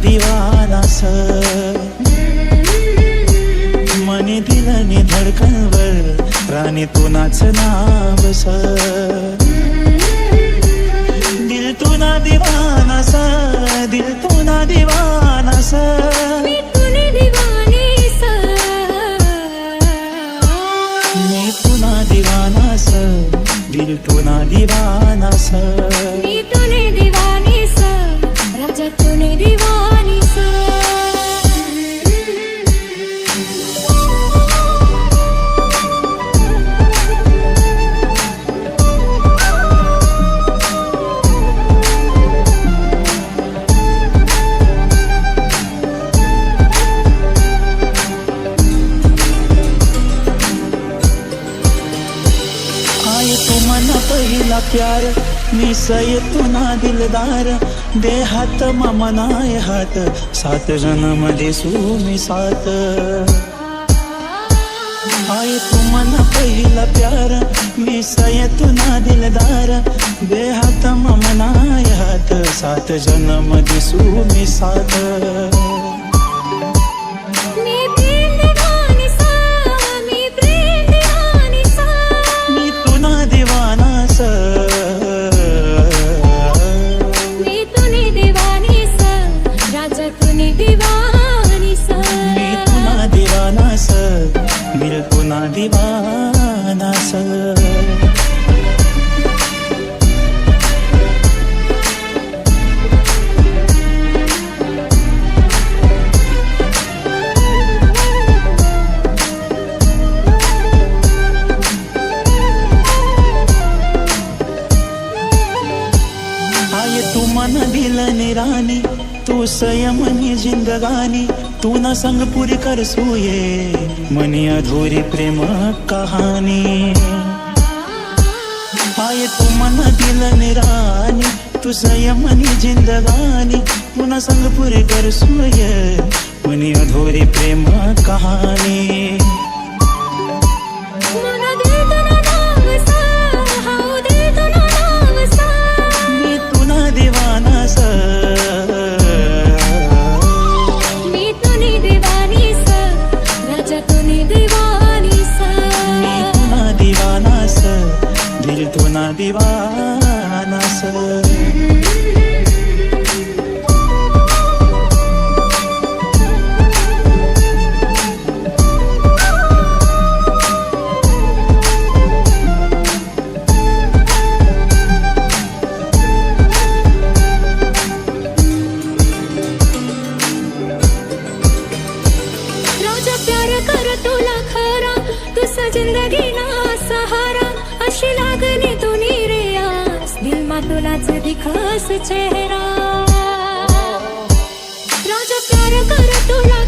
दिवानास मने दिलने धडकनवर राणी तुनाच नावस दिल तुना दिवानास दिल तुना दिवानास मी तुने दीवानीस मी तुना दिवानास दिल तुना दिवानास मी तुने दीवानीस राजा तुने दीवानीस पहिला प्यार मी सय तुना दिलदार दे हात ममनाय हात सात जन्म देसू मी सात आय तुमना पहिला प्यार मी सय तुना दिलदार दे हात ममनाय हात सात जन्म देसू मी सात दिल तुना दिवानास आय तू मन दिलने राणी तू संयमनी जिंदगानी तू ना संग पुरी कर सूये मनी अधूरी प्रेम कहानी आय तू मन दिलने राणी तू संयमनी जिंदगानी तू ना संग पुरी कर सूये मनी अधूरी प्रेम कहानी दिल तुना दिवानास राजा प्यार कर तुला खरा तुझा जिंदगी ना सहारा अशी लागणे तुनी रे आस दिल मा तुलाच दिखास चेहरा राजा प्यार कर तुला